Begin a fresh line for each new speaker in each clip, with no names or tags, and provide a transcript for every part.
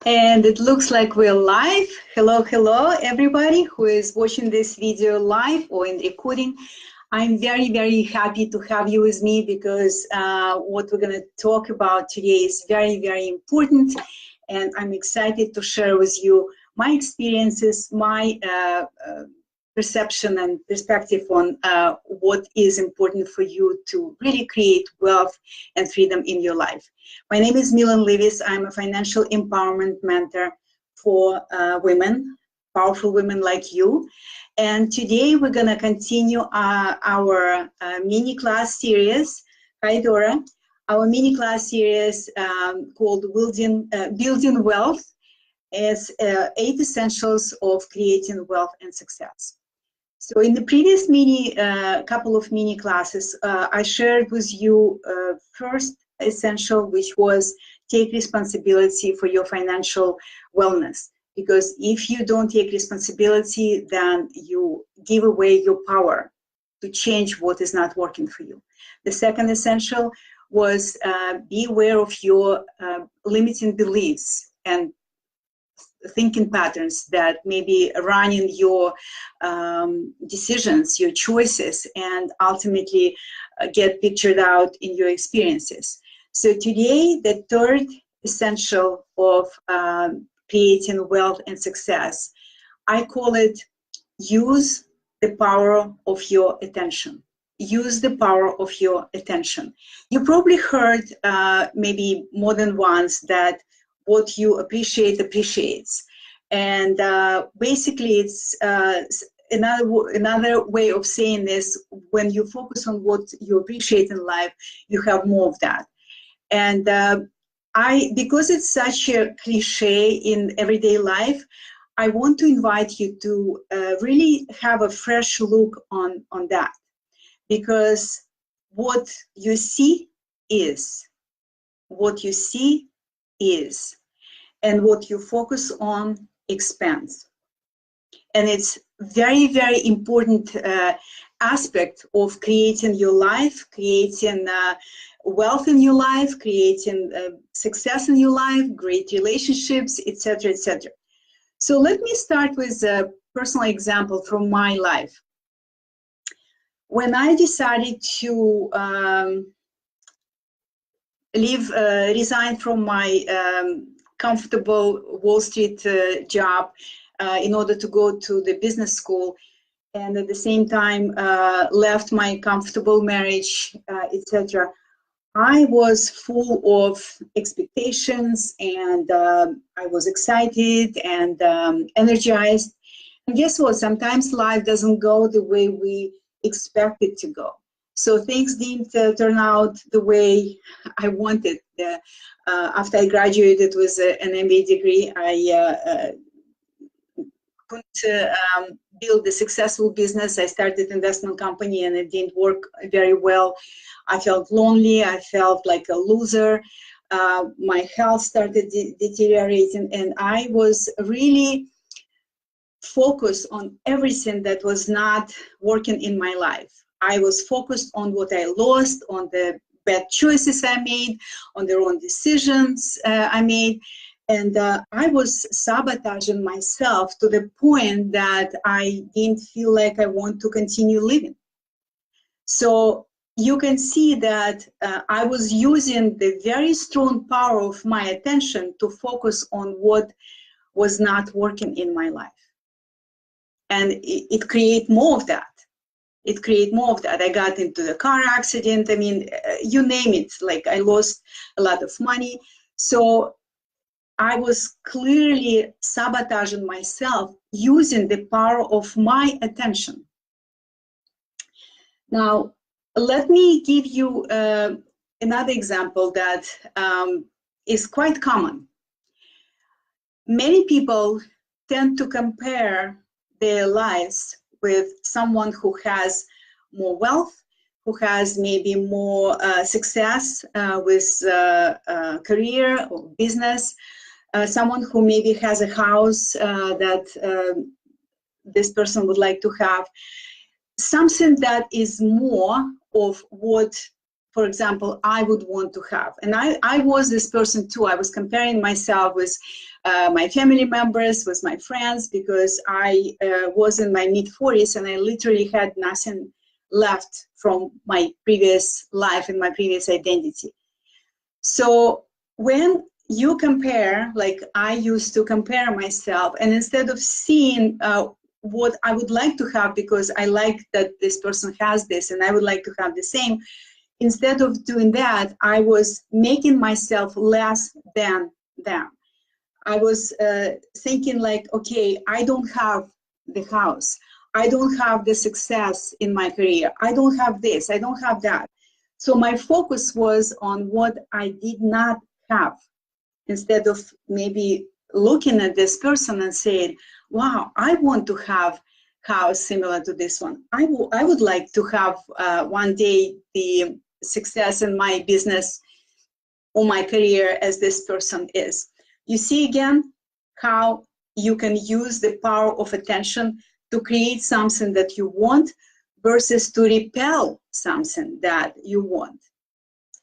And it looks like we're live. Hello, hello, everybody who is watching this video live or in recording. I'm very, very happy to have you with me because what we're going to talk about today is very, very important. And I'm excited to share with you my experiences, my perception and perspective on what is important for you to really create wealth and freedom in your life. My name is Millen Livis. I'm a financial empowerment mentor for women, powerful women like you. And today we're going to continue our mini class series. Hi, Dora. Our mini class series called Building Wealth is 8 Essentials of Creating Wealth and Success. So in the previous couple of mini classes, I shared with you first essential, which was take responsibility for your financial wellness. Because if you don't take responsibility, then you give away your power to change what is not working for you. The second essential was be aware of your limiting beliefs and thinking patterns that may be running your decisions, your choices, and ultimately get pictured out in your experiences. So today, the third essential of creating wealth and success, I call it use the power of your attention. Use the power of your attention. You probably heard maybe more than once that what you appreciate appreciates. And basically it's another way of saying this: when you focus on what you appreciate in life, you have more of that. And because it's such a cliche in everyday life, I want to invite you to really have a fresh look on that. Because what you see is. What you see is. And what you focus on expands. And it's very, very important aspect of creating your life, creating wealth in your life, creating success in your life, great relationships, etc., etc. So let me start with a personal example from my life. When I decided to resign from my comfortable Wall Street job in order to go to the business school, and at the same time left my comfortable marriage, etc. I was full of expectations, and I was excited and energized. And guess what? Sometimes life doesn't go the way we expect it to go. So things didn't turn out the way I wanted. After I graduated with an MBA degree, I couldn't build a successful business. I started an investment company and it didn't work very well. I felt lonely. I felt like a loser. My health started deteriorating, and I was really focused on everything that was not working in my life. I was focused on what I lost, on the bad choices I made, on the wrong decisions I made. And I was sabotaging myself to the point that I didn't feel like I want to continue living. So you can see that I was using the very strong power of my attention to focus on what was not working in my life. And it created more of that. It created more of that. I got into the car accident. I mean, you name it. Like, I lost a lot of money. So I was clearly sabotaging myself using the power of my attention. Now, let me give you another example that is quite common. Many people tend to compare their lives with someone who has more wealth, who has maybe more success with career or business, someone who maybe has a house that this person would like to have, something that is more of what, for example, I would want to have. And I was this person too. I was comparing myself with my family members, with my friends, because I was in my mid-40s and I literally had nothing left from my previous life and my previous identity. So when you compare, like I used to compare myself, and instead of seeing what I would like to have, because I like that this person has this and I would like to have the same, instead of doing that, I was making myself less than them. I was thinking like, okay, I don't have the house. I don't have the success in my career. I don't have this. I don't have that. So my focus was on what I did not have, instead of maybe looking at this person and saying, wow, I want to have a house similar to this one. I would like to have one day the success in my business or my career as this person is. You see again how you can use the power of attention to create something that you want versus to repel something that you want.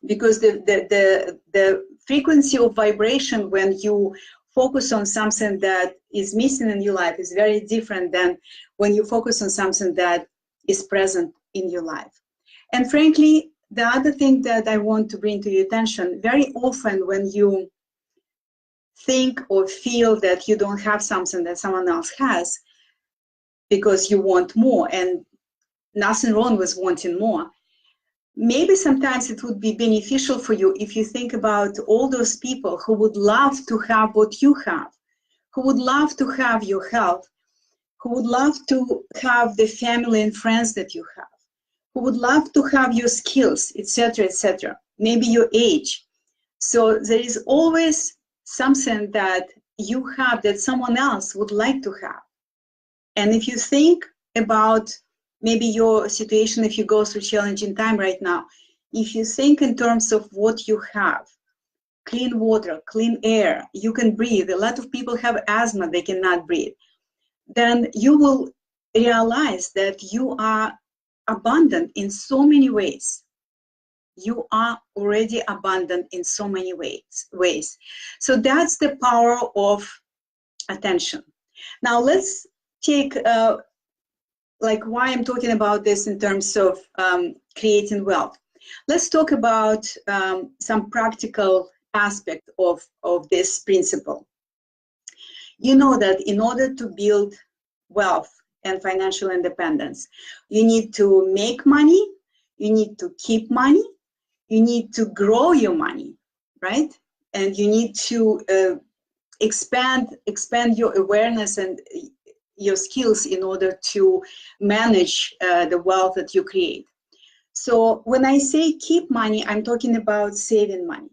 Because the frequency of vibration when you focus on something that is missing in your life is very different than when you focus on something that is present in your life. And frankly, the other thing that I want to bring to your attention, very often when you think or feel that you don't have something that someone else has because you want more, and nothing wrong with wanting more, maybe sometimes it would be beneficial for you if you think about all those people who would love to have what you have, who would love to have your health, who would love to have the family and friends that you have, who would love to have your skills, etc., maybe your age. So there is always something that you have that someone else would like to have. And if you think about maybe your situation, if you go through challenging time right now, if you think in terms of what you have, clean water, clean air, you can breathe. A lot of people have asthma, they cannot breathe. Then you will realize that you are abundant in so many ways. You are already abundant in so many ways. So that's the power of attention. Now let's take like why I'm talking about this in terms of creating wealth. Let's talk about some practical aspect of this principle. You know that in order to build wealth and financial independence, you need to make money, you need to keep money, you need to grow your money, right? And you need to expand your awareness and your skills in order to manage the wealth that you create. So when I say keep money, I'm talking about saving money.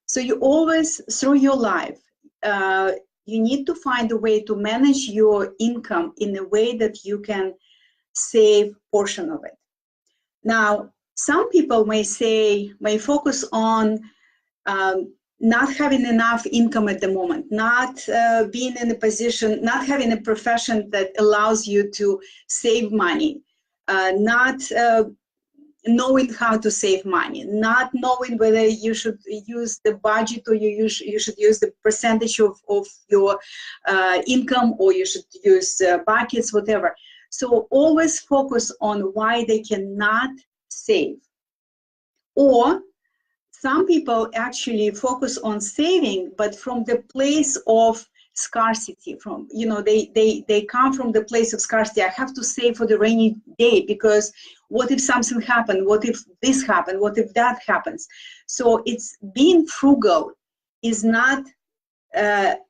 So you always, through your life, you need to find a way to manage your income in a way that you can save a portion of it. Now, some people may focus on not having enough income at the moment, not being in a position, not having a profession that allows you to save money, not knowing how to save money, not knowing whether you should use the budget or you should use the percentage of your income, or you should use buckets, whatever. So always focus on why they cannot save. Or some people actually focus on saving, but from the place of scarcity. From, you know, they come from the place of scarcity. I have to save for the rainy day, because what if something happened? What if this happened? What if that happens? So it's being frugal is not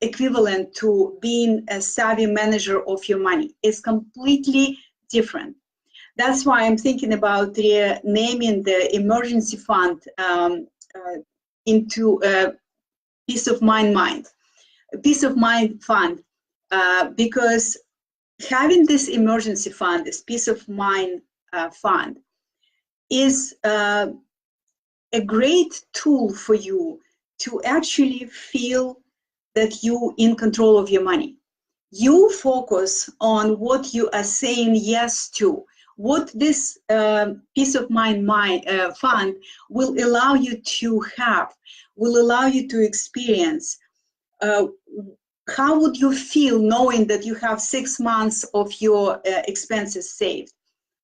equivalent to being a savvy manager of your money. It's completely different. That's why I'm thinking about naming the emergency fund into a peace of mind fund, because having this emergency fund, this peace of mind fund, is a great tool for you to actually feel that you're in control of your money. You focus on what you are saying yes to. What this peace of mind fund will allow you to have, will allow you to experience, How would you feel knowing that you have 6 months of your expenses saved?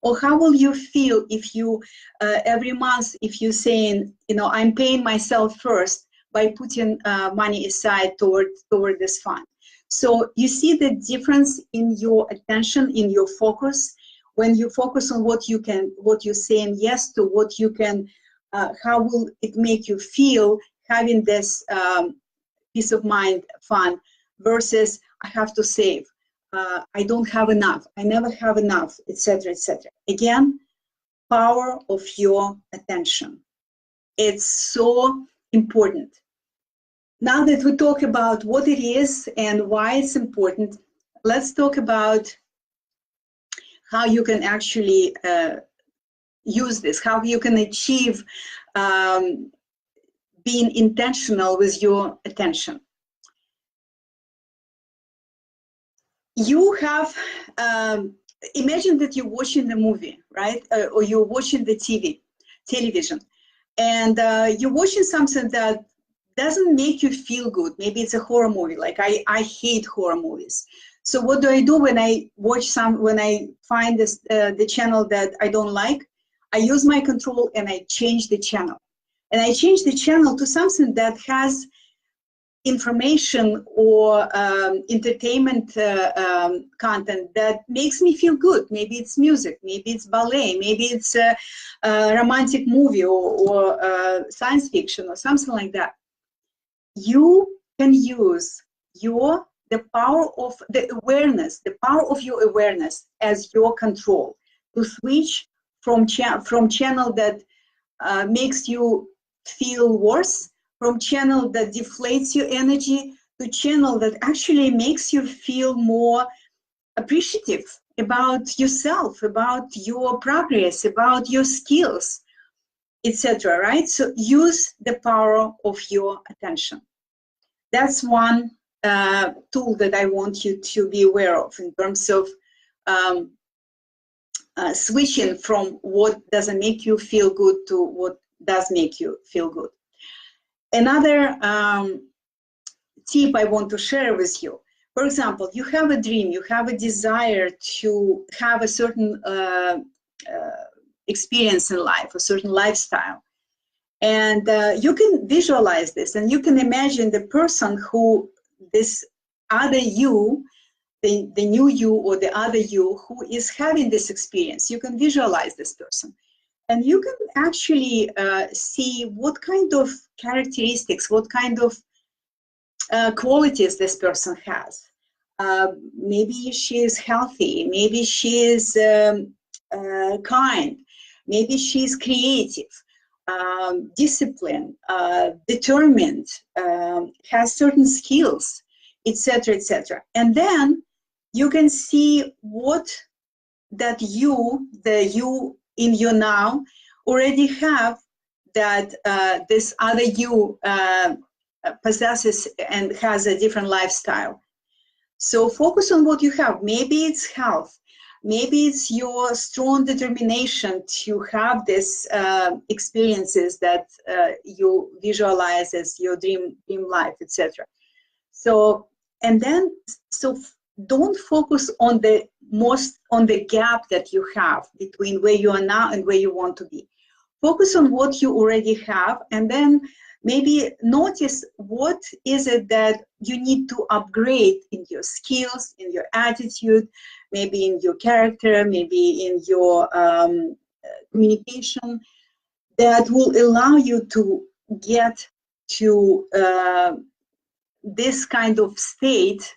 Or how will you feel if you, every month, if you're saying, you know, I'm paying myself first by putting money aside toward this fund? So you see the difference in your attention, in your focus, when you focus on what you're saying yes to, what you can, how will it make you feel having this peace of mind fund versus I have to save. I don't have enough, I never have enough, etc., etc. Again, power of your attention. It's so important. Now that we talk about what it is and why it's important, let's talk about how you can actually use this, how you can achieve being intentional with your attention. You have, imagine that you're watching the movie, right? Or you're watching the television, and you're watching something that doesn't make you feel good. Maybe it's a horror movie. Like I hate horror movies. So what do I do when I watch when I find this, the channel that I don't like? I use my control and I change the channel. And I change the channel to something that has information or entertainment content that makes me feel good. Maybe it's music, maybe it's ballet, maybe it's a romantic movie or science fiction or something like that. You can use the power of the awareness, the power of your awareness as your control to switch from channel that makes you feel worse, from channel that deflates your energy, to channel that actually makes you feel more appreciative about yourself, about your progress, about your skills, etc. Right? So use the power of your attention. That's one tool that I want you to be aware of in terms of switching from what doesn't make you feel good to what does make you feel good. Another tip I want to share with you. For example, you have a dream, you have a desire to have a certain experience in life, a certain lifestyle. And you can visualize this, and you can imagine the person who, this other you, the new you or the other you who is having this experience. You can visualize this person. And you can actually see what kind of characteristics, what kind of qualities this person has. Maybe she is healthy, maybe she is kind, maybe she is creative, disciplined, determined, has certain skills, etc., etc. And then you can see what that you, the you in you now, already have that this other you possesses and has a different lifestyle. So focus on what you have. Maybe it's health. Maybe it's your strong determination to have these experiences that you visualize as your dream life, etc. So, and then, so don't focus on the gap that you have between where you are now and where you want to be. Focus on what you already have, and then maybe notice what is it that you need to upgrade in your skills, in your attitude, maybe in your character, maybe in your communication, that will allow you to get to this kind of state,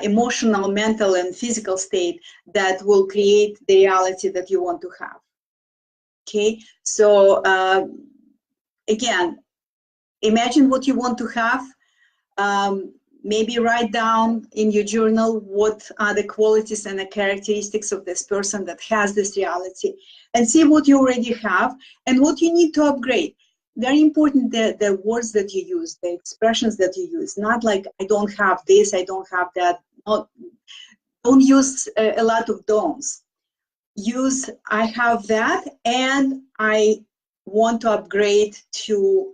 emotional, mental, and physical state that will create the reality that you want to have. Okay, so again, imagine what you want to have. Maybe write down in your journal what are the qualities and the characteristics of this person that has this reality, and see what you already have and what you need to upgrade. Very important, the words that you use, the expressions that you use, not like I don't have this, I don't have that. Don't use a lot of don'ts. Use I have that and I want to upgrade to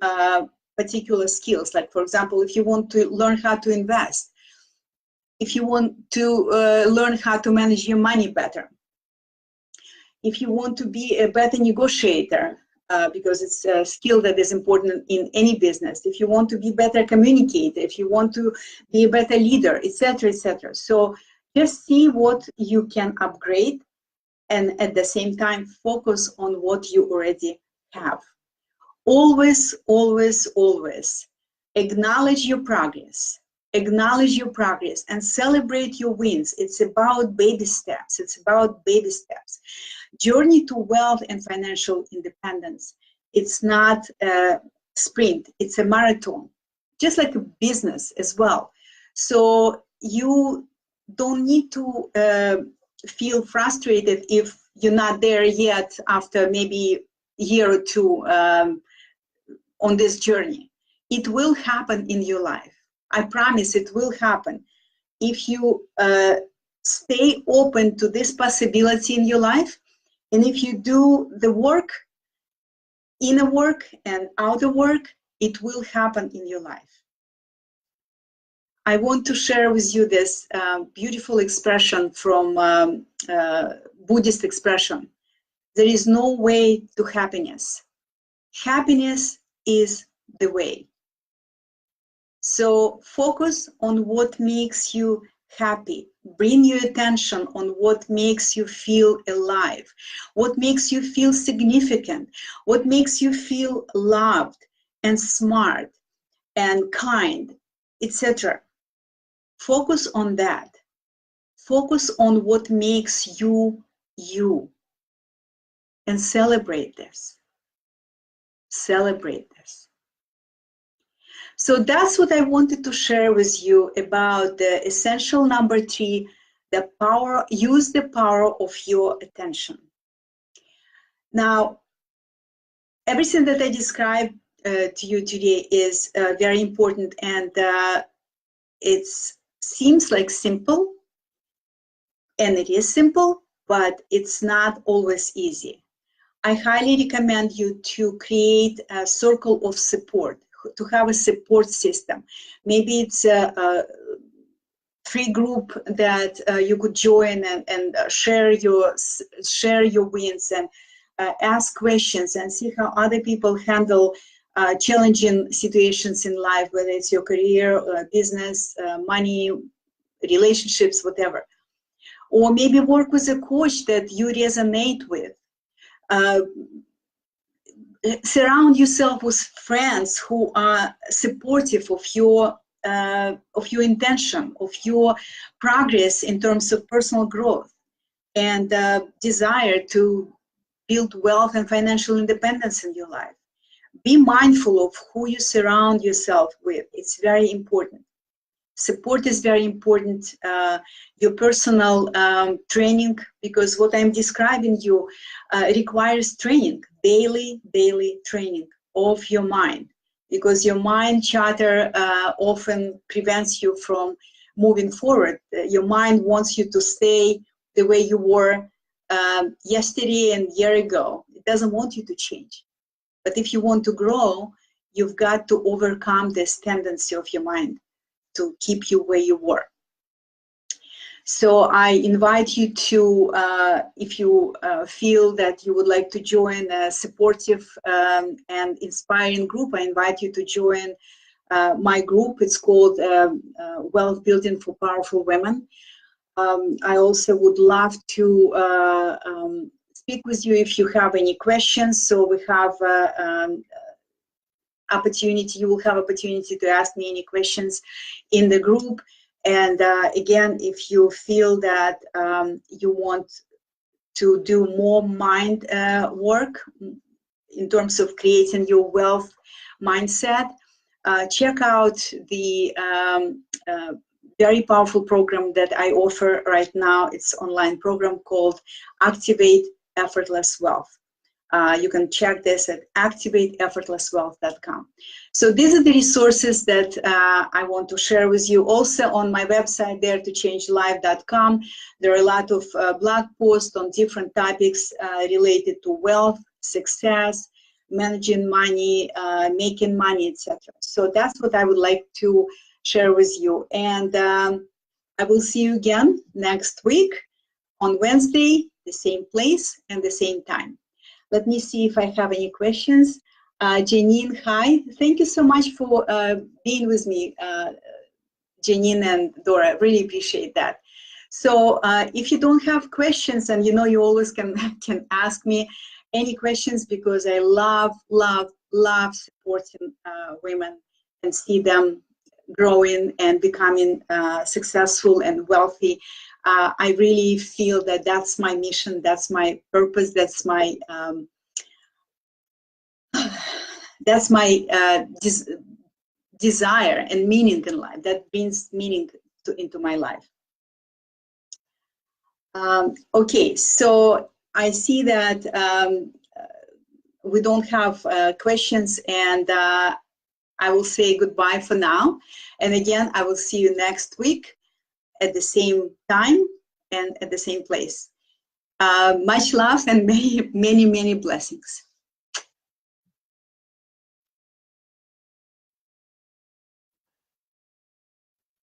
particular skills. Like, for example, if you want to learn how to invest, if you want to learn how to manage your money better, if you want to be a better negotiator, because it's a skill that is important in any business, if you want to be better communicator, if you want to be a better leader, etc., etc. So just see what you can upgrade, and at the same time focus on what you already have. Always, always, always acknowledge your progress. Acknowledge your progress and celebrate your wins. It's about baby steps. It's about baby steps. Journey to wealth and financial independence. It's not a sprint, it's a marathon, just like a business as well. So you don't need to feel frustrated if you're not there yet after maybe a year or two on this journey. It will happen in your life. I promise it will happen. If you stay open to this possibility in your life, and if you do the work, inner work and outer work, it will happen in your life. I want to share with you this beautiful expression from Buddhist expression. There is no way to happiness. Happiness is the way. So focus on what makes you happy. Bring your attention on what makes you feel alive, what makes you feel significant, what makes you feel loved and smart and kind, etc. Focus on that. Focus on what makes you, you. And celebrate this. Celebrate this. So that's what I wanted to share with you about the essential number 3, the power, use the power of your attention. Now, everything that I described to you today is very important, and it seems like simple, and it is simple, but it's not always easy. I highly recommend you to create a circle of support, to have a support system. Maybe it's a free group that you could join and share your wins and ask questions and see how other people handle challenging situations in life, whether it's your career, business, money, relationships, whatever. Or maybe work with a coach that you resonate with. Surround yourself with friends who are supportive of your intention, of your progress in terms of personal growth and desire to build wealth and financial independence in your life. Be mindful of who you surround yourself with. It's very important. Support is very important. Your personal training, because what I'm describing you requires training, daily training of your mind, because your mind chatter often prevents you from moving forward. Your mind wants you to stay the way you were yesterday and a year ago. It doesn't want you to change. But if you want to grow, you've got to overcome this tendency of your mind to keep you where you were. So I invite you to, if you feel that you would like to join a supportive and inspiring group, I invite you to join my group. It's called Wealth Building for Powerful Women. I also would love to speak with you if you have any questions. So we have opportunity, you will have opportunity to ask me any questions in the group. And again, if you feel that you want to do more mind work in terms of creating your wealth mindset, check out the very powerful program that I offer right now. It's an online program called Activate Effortless Wealth. You can check this at activateeffortlesswealth.com. So these are the resources that I want to share with you. Also on my website, daretochange.life.com, there are a lot of blog posts on different topics related to wealth, success, managing money, making money, etc. So that's what I would like to share with you. And I will see you again next week on Wednesday, the same place and the same time. Let me see if I have any questions. Janine, hi. Thank you so much for being with me, Janine and Dora. Really appreciate that. So if you don't have questions, and you know you always can ask me any questions, because I love supporting women and see them growing and becoming successful and wealthy. I really feel that that's my mission, that's my purpose, that's my desire and meaning in life. That brings meaning into my life. Okay, so I see that we don't have questions, and I will say goodbye for now. And again, I will see you next week at the same time and at the same place. Much love and many blessings.